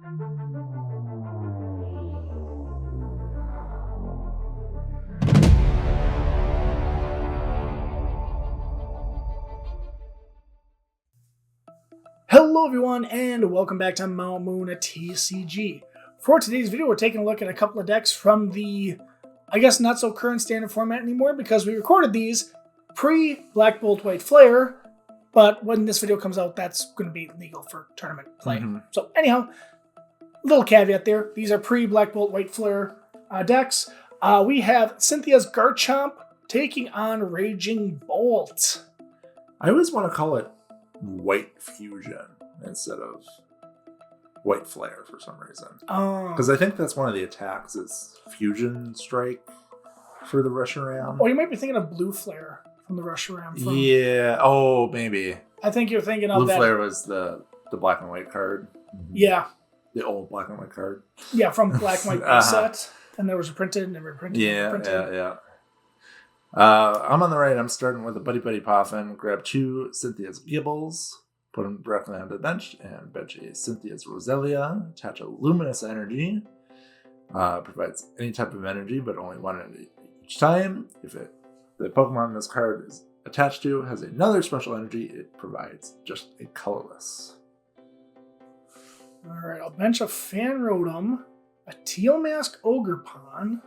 Hello everyone, and welcome back to Mount Moon TCG. For today's video, we're taking a look at a couple of decks from the, I guess, not so current standard format anymore, because we recorded these pre-Black Bolt White Flare, but when this video comes out, that's going to be legal for tournament play. So anyhow, little caveat there, these are pre-Black Bolt White Flare decks. We have Cynthia's Garchomp taking on Raging Bolt. I always want to call it White Fusion instead of White Flare for some reason. Because I think that's one of the attacks is Fusion Strike for the Reshiram. Oh, you might be thinking of Blue Flare from the Reshiram. Yeah. Oh, maybe. I think you're thinking of Blue that. Flare was the black and white card. Yeah. The old black and white card. Yeah, from Black and White set. And there was a printed and reprinted. Yeah. I'm on the right. I'm starting with a Buddy Poffin. Grab 2 Cynthia's Gibbles. Put them directly onto the bench. And bench a Cynthia's Roselia. Attach a Luminous Energy. Provides any type of energy, but only 1 energy each time. If the Pokemon this card is attached to has another special energy, it provides just a colorless. Alright, I'll bench a Fanrotom, a Teal Mask Ogerpon.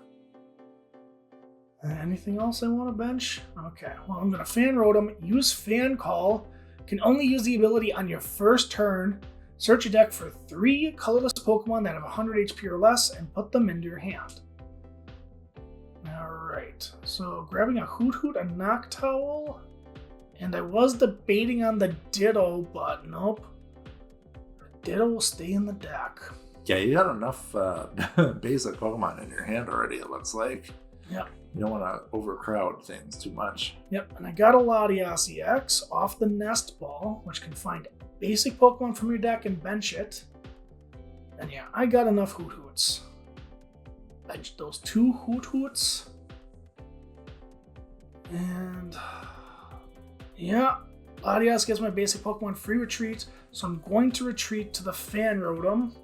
Anything else I want to bench? Okay, well, I'm going to Fanrotom, use Fan Call, can only use the ability on your first turn, search your deck for 3 colorless Pokemon that have 100 HP or less, and put them into your hand. Alright, so grabbing a Hoot, a Noctowl, and I was debating on the Ditto, but nope. Ditto will stay in the deck. Yeah, you got enough basic Pokemon in your hand already, it looks like. Yep. You don't want to overcrowd things too much. Yep, and I got a Latias EX off the Nest Ball, which can find basic Pokemon from your deck and bench it. And yeah, I got enough Hoot. Bench those 2 Hoot. And yeah, Latias gets my basic Pokemon free retreat, so I'm going to retreat to the Fanrotom.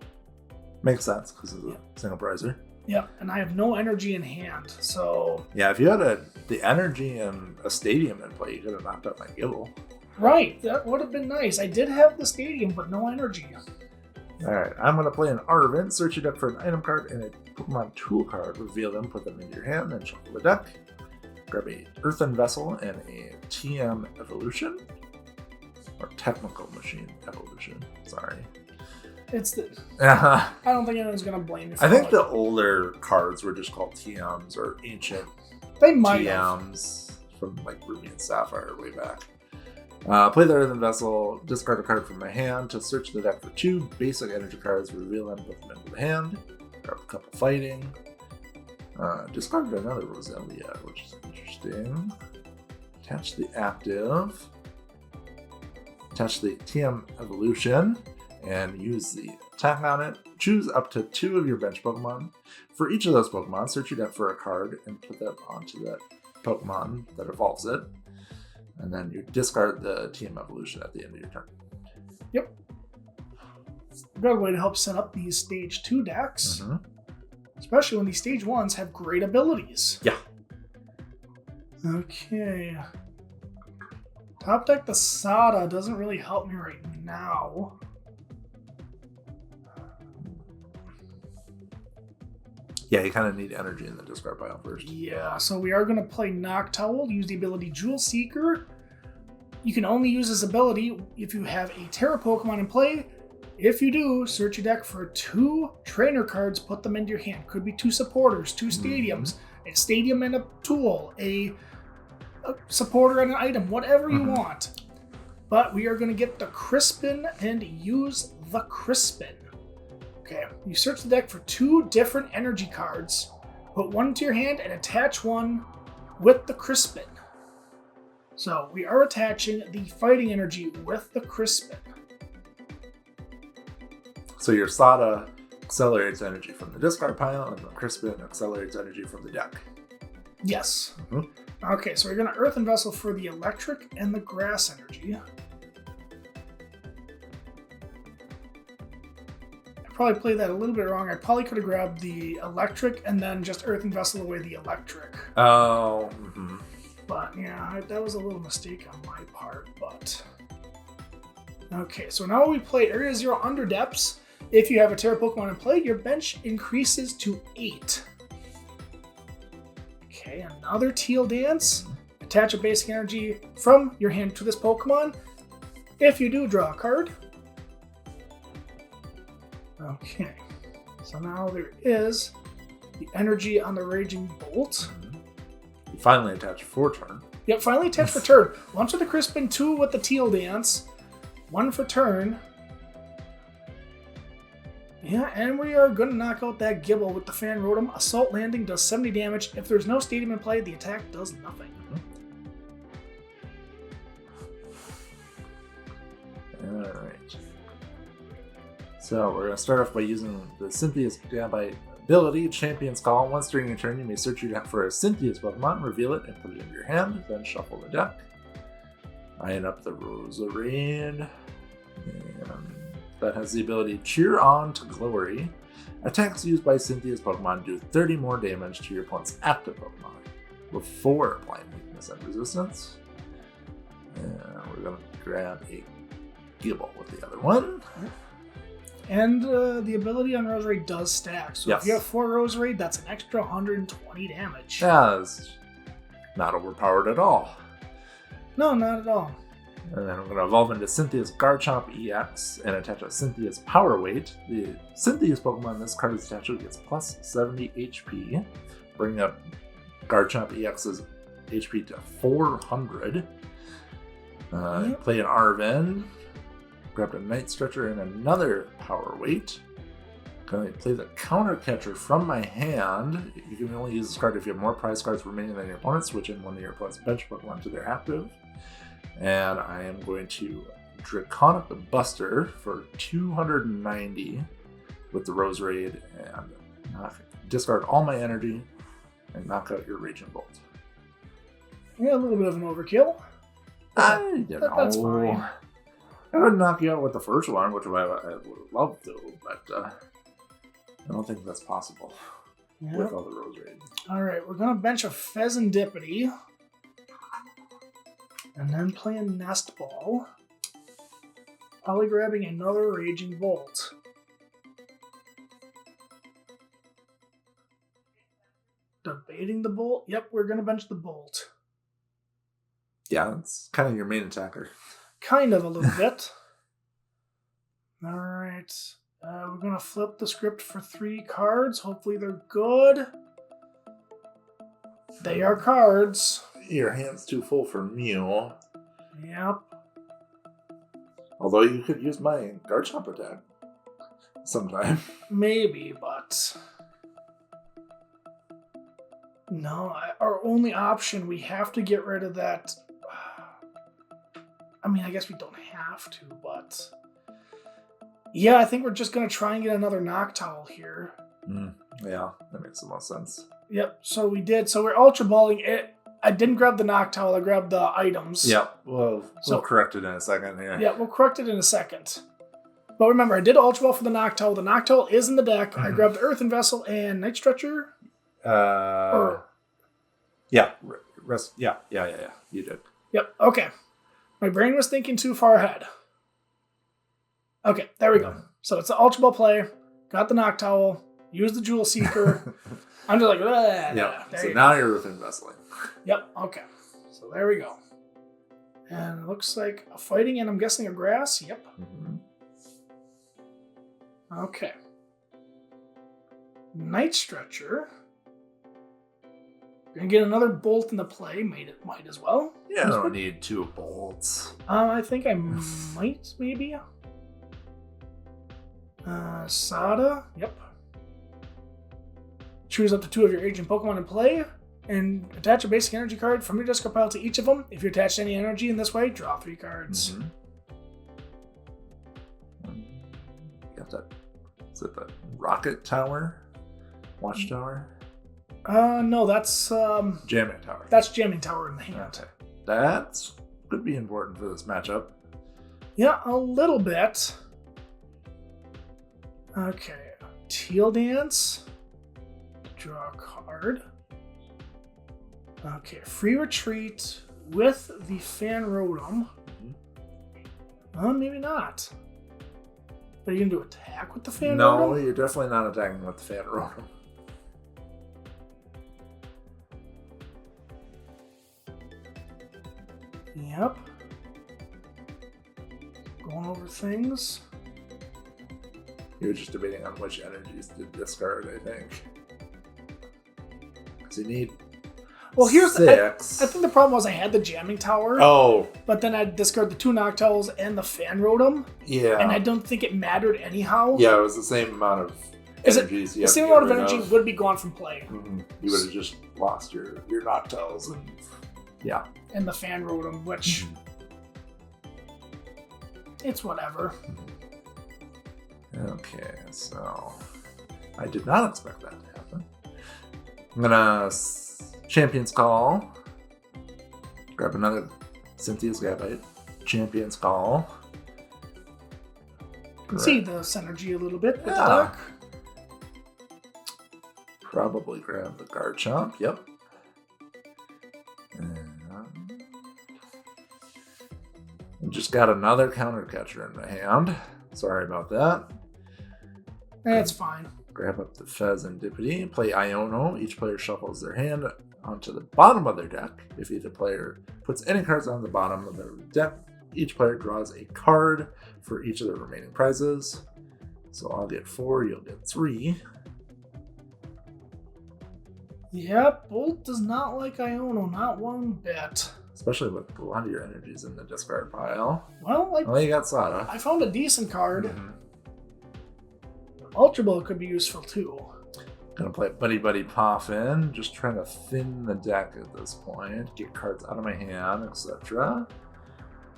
Makes sense, because of the single prizer. Yeah, and I have no energy in hand, so... Yeah, if you had the energy and a stadium in play, you could have knocked out my Gibble. Right, that would have been nice. I did have the stadium, but no energy. Alright, I'm going to play an Arvin, search your deck for an item card and a Pokemon tool card, reveal them, put them into your hand, then shuffle the deck. Grab a Earthen Vessel and a TM Evolution. Or Technical Machine Evolution, sorry. It's the... I don't think anyone's going to blame you for I think the older cards were just called TMs or ancient they might TMs from like Ruby and Sapphire way back. Play the Earthen Vessel, discard a card from my hand to search the deck for 2 basic energy cards, reveal them, put them into the hand. Grab a couple fighting. Discard another Roselia, which is interesting. Attach the active. Attach the TM Evolution. And use the attack on it. Choose up to 2 of your bench Pokemon. For each of those Pokemon, search your deck for a card and put that onto that Pokemon that evolves it. And then you discard the TM Evolution at the end of your turn. Yep. Got a way to help set up these Stage 2 decks. Especially when these Stage 1s have great abilities. Yeah. Okay. Top deck the Sada doesn't really help me right now. Yeah, you kind of need energy in the discard pile first. Yeah, so we are going to play Noctowl, use the ability Jewel Seeker. You can only use this ability if you have a Terra Pokemon in play. If you do, search your deck for 2 trainer cards, put them into your hand. Could be 2 supporters, 2 stadiums, a stadium and a tool, a supporter and an item, whatever you want. But we are going to get the Crispin and use the Crispin. Okay, you search the deck for 2 different energy cards, put 1 into your hand, and attach 1 with the Crispin. So we are attaching the fighting energy with the Crispin. So your Sada accelerates energy from the discard pile, and the Crispin accelerates energy from the deck. Yes. Okay, so we're going to Earthen Vessel for the electric and the grass energy. probably played that a little bit wrong. I probably could have grabbed the electric and then just Earthen Vessel away the electric. Oh. But yeah, that was a little mistake on my part. But okay, so now we play Area 0 Under Depths. If you have a Terra Pokemon in play, your bench increases to 8. Okay, another Teal Dance. Attach a basic energy from your hand to this Pokemon. If you do, draw a card. Okay, so now there is the energy on the Raging Bolt. You finally attach for turn. Yep, finally attach for turn. 1 for the Crispin, 2 with the Teal Dance, 1 for turn. Yeah, and we are going to knock out that Gibble with the Fan Rotom. Assault Landing does 70 damage. If there's no Stadium in play, the attack does nothing. Alright. So we're going to start off by using the Cynthia's Gambite ability, Champion's Call. Once during your turn, you may search your deck for a Cynthia's Pokemon, reveal it, and put it into your hand, then shuffle the deck. Line up the Roserade. And that has the ability Cheer On to Glory. Attacks used by Cynthia's Pokemon do 30 more damage to your opponent's active Pokemon before applying weakness and resistance. And we're going to grab a Gibble with the other one. And the ability on Roserade does stack. So yes. If you have 4 Roserade, that's an extra 120 damage. Yeah, it's not overpowered at all. No, not at all. And then I'm going to evolve into Cynthia's Garchomp EX and attach a Cynthia's Power Weight. The Cynthia's Pokemon this card is attached to gets plus 70 HP. Bring up Garchomp EX's HP to 400. Play an Arven. Grabbed a Night Stretcher and another Power Weight. Going to play the Counter Catcher from my hand. You can only use this card if you have more prize cards remaining than your opponent. Switch in one of your opponent's bench Pokemon to their active. And I am going to Draconic the Buster for 290 with the Roserade and discard all my energy and knock out your Raging Bolt. Yeah, a little bit of an overkill. That's fine. I would knock you out with the first one, which I would love to, but I don't think that's possible with all the Roserade. Alright, we're going to bench a Pheasantipity. And then play a Nest Ball. Probably grabbing another Raging Bolt. Debating the Bolt? Yep, we're going to bench the Bolt. Yeah, it's kind of your main attacker. Kind of a little bit. Alright. We're going to flip the script for 3 cards. Hopefully they're good. They are cards. Your hand's too full for Mew. Yep. Although you could use my Garchomp attack sometime. Maybe, but... No, our only option, we have to get rid of that... I mean, I guess we don't have to, but... Yeah, I think we're just going to try and get another Noctowl here. Yeah, that makes the most sense. Yep, so we did. So we're Ultra Balling it. I didn't grab the Noctowl, I grabbed the items. Yep, we'll correct it in a second here. Yeah, we'll correct it in a second. But remember, I did Ultra Ball for the Noctowl. The Noctowl is in the deck. I grabbed the Earthen Vessel and Night Stretcher. Yeah, you did. Yep, okay. My brain was thinking too far ahead. Okay, there we go. So it's the Ultra Ball play. Got the Noctowl. Used the Jewel Seeker. I'm just like, yeah. So now you're within Vessel. Yep, okay. So there we go. And it looks like a fighting, and I'm guessing a grass. Yep. Okay. Night Stretcher. Gonna get another bolt in the play. Might as well. Yeah, I don't need 2 bolts. I think I might, maybe. Sada. Yep. Choose up to 2 of your agent Pokemon in play, and attach a basic energy card from your discard pile to each of them. If you attach any energy in this way, draw 3 cards. Got that. Is it the Rocket Tower? Watchtower? No, that's Jamming Tower. That's Jamming Tower in the hand. Okay. That could be important for this matchup. Yeah, a little bit. Okay. Teal Dance. Draw a card. Okay. Free Retreat with the Fan Rotom. Maybe not. Are you going to attack with the Fan Rotom? No, you're definitely not attacking with the Fan Rotom. Yep. Going over things. You're just debating on which energies to discard, I think. Because you need here's 6. I think the problem was I had the Jamming Tower. Oh. But then I'd discard the 2 Noctowls and the Fan Rotom. Yeah. And I don't think it mattered anyhow. Yeah, it was the same amount of energies. The same amount of energy would be gone from play. Mm-hmm. You would have just lost your Noctowls and yeah. And the Fan Rotom, which it's whatever. Okay, so I did not expect that to happen. I'm gonna Champion's Call. Grab another Cynthia's Gabite. Champion's Call. See the synergy a little bit with the Yeah. deck. Probably grab the Garchomp. Yep. And just got another counter catcher in my hand. Sorry about that. That's fine. Grab up the Fezandipity, play Iono. Each player shuffles their hand onto the bottom of their deck. If either player puts any cards on the bottom of their deck, each player draws a card for each of the remaining prizes. So I'll get 4, you'll get 3. Yep, Bolt does not like Iono, not one bit. Especially with a lot of your energies in the discard pile. Well, You got Sada. I found a decent card. Mm-hmm. Ultra Ball could be useful too. Gonna play Buddy Buddy Poffin, just trying to thin the deck at this point, get cards out of my hand, etc.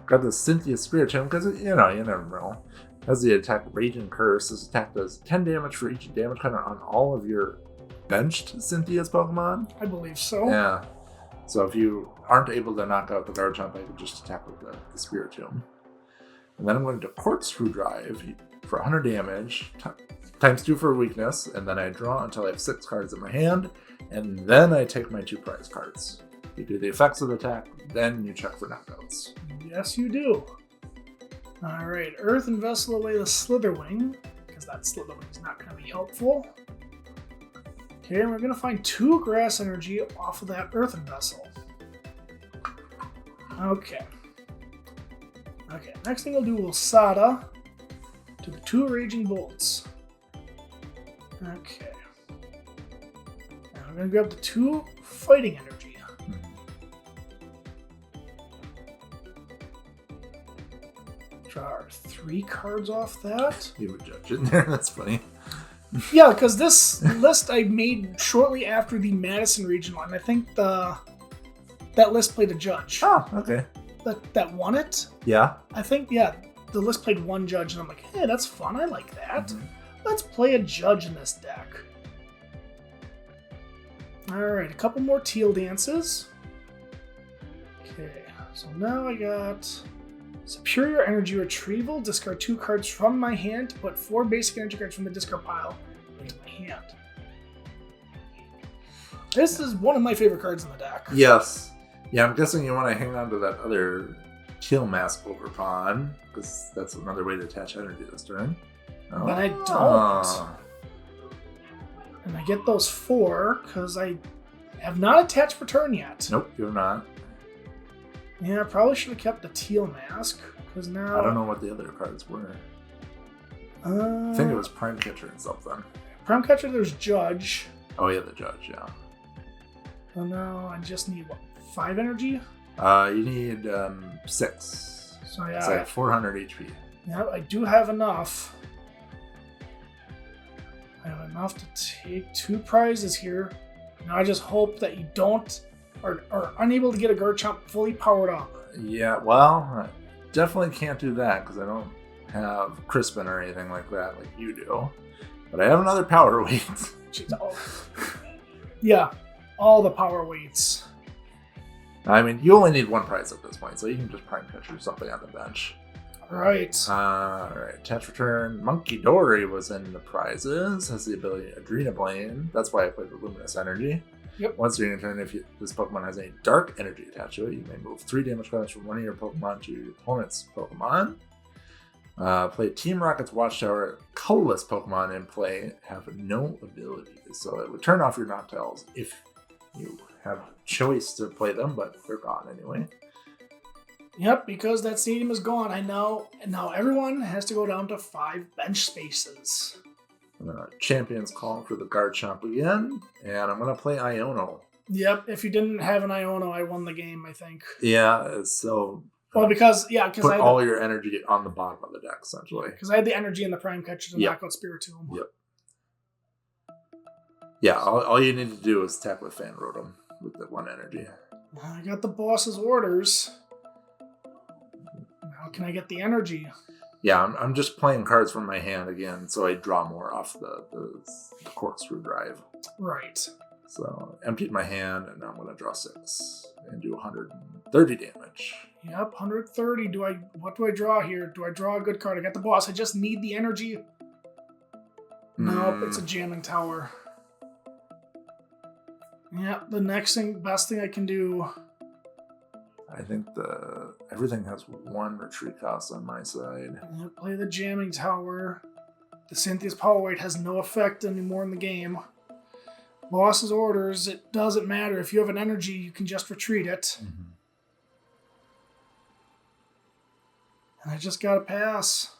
Grab the Cynthia Spirit Gem because you never know. As the attack Raging Curse, this attack does 10 damage for each damage card on all of your benched Cynthia's Pokemon. I believe so. Yeah. So if you aren't able to knock out the Garchomp, I could just attack with the Spirit Gem. And then I'm going to Corkscrew Drive for 100 damage, times 2 for weakness, and then I draw until I have 6 cards in my hand, and then I take my 2 prize cards. You do the effects of the attack, then you check for knockouts. Yes, you do. Alright, Earth and Vessel away the Slitherwing, because that Slitherwing is not going to be helpful. Okay, and we're going to find 2 Grass Energy off of that Earthen Vessel. Okay. Okay, next thing we'll do, we'll Sada to the 2 Raging Bolts. Okay. Now we're going to grab the 2 Fighting Energy. Draw our 3 cards off that. You were judging there, that's funny. Yeah, because this list I made shortly after the Madison regional, and I think that list played a judge. Oh, okay. That won it. Yeah. I think, yeah, the list played one judge, and I'm like, hey, that's fun. I like that. Let's play a judge in this deck. Alright, a couple more teal dances. Okay, so now I got Superior Energy Retrieval. Discard 2 cards from my hand to put 4 basic energy cards from the discard pile into my hand. This is one of my favorite cards in the deck. Yes. Yeah, I'm guessing you want to hang on to that other Kill Mask Overpawn, because that's another way to attach energy this turn. But I don't. And I get those 4 because I have not attached for turn yet. Nope, you're not. Yeah, I probably should have kept the Teal Mask because now I don't know what the other cards were. I think it was Prime Catcher and something. Prime Catcher. There's Judge. Oh yeah, the Judge. Yeah. Oh no, I just need what, 5 energy? You need 6. So yeah, it's like 400 HP. Yeah, I do have enough. I have enough to take 2 prizes here. Now I just hope that you don't are unable to get a Garchomp fully powered up. Yeah, well, I definitely can't do that because I don't have Crispin or anything like that like you do. But I have another power weight. Yeah, all the power weights. I mean, you only need 1 prize at this point, so you can just Prime Catcher something on the bench. Right. Alright, attach return. Monkey Dory was in the prizes. Has the ability Adrenaline. That's why I played the Luminous Energy. Yep. Once during your turn, if this Pokemon has any dark energy attached to it, you may move 3 damage cards from one of your Pokemon to your opponent's Pokemon. Play Team Rocket's Watchtower. Colorless Pokemon in play have no abilities, so it would turn off your Noctills if you have a choice to play them, but they're gone anyway. Yep, because that stadium is gone, I know. And now everyone has to go down to 5 bench spaces. And then our champion's calling for the Garchomp again, and I'm going to play Iono. Yep, if you didn't have an Iono, I won the game, I think. Yeah, so... Well, because put all your energy on the bottom of the deck, essentially. Because I had the energy in the Prime Catcher to knock out Spiritomb. Yep. Yeah, all you need to do is attack with Fan Rotom with the 1 energy. I got the boss's orders. Now can I get the energy? Yeah, I'm just playing cards from my hand again, so I draw more off the Corkscrew Drive. Right. So, emptied my hand, and now I'm going to draw 6 and do 130 damage. Yep, 130. What do I draw here? Do I draw a good card? I got the boss. I just need the energy. Nope, it's a jamming tower. Yep, the best thing I can do. I think everything has 1 retreat cost on my side. Yep, play the jamming tower. The Cynthia's Power Weight has no effect anymore in the game. Boss's orders, it doesn't matter. If you have an energy, you can just retreat it. Mm-hmm. And I just got to pass.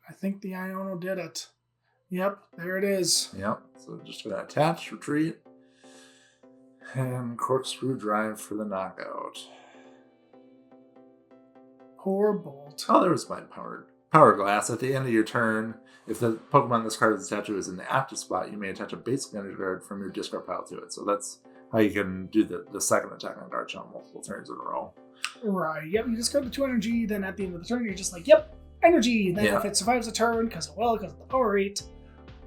I think the Iono did it. Yep, there it is. Yep, so just going to attach, retreat, and Corkscrew Drive for the knockout. Poor Bolt. Oh, there was my Power Glass. At the end of your turn, if the Pokemon this card is attached to is in the active spot, you may attach a basic energy card from your discard pile to it. So that's how you can do the second attack on Garchomp multiple turns in a row. Right, yep, you discard the 2 energy, then at the end of the turn, you're just like, yep, energy. Then if it survives a turn, because of the Power Rate.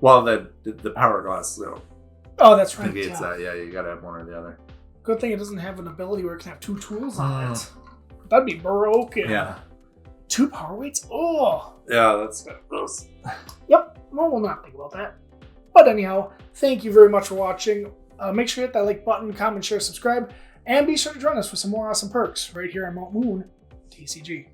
Well, the Power Glass, though. Oh, that's right. Negates that, yeah, you gotta have one or the other. Good thing it doesn't have an ability where it can have 2 tools on it. That'd be broken. Yeah. 2 Power Weights? Oh! Yeah, that's gross. Yep, well, we'll not think about that. But anyhow, thank you very much for watching. Make sure to hit that like button, comment, share, subscribe, and be sure to join us for some more awesome perks right here on Mount Moon TCG.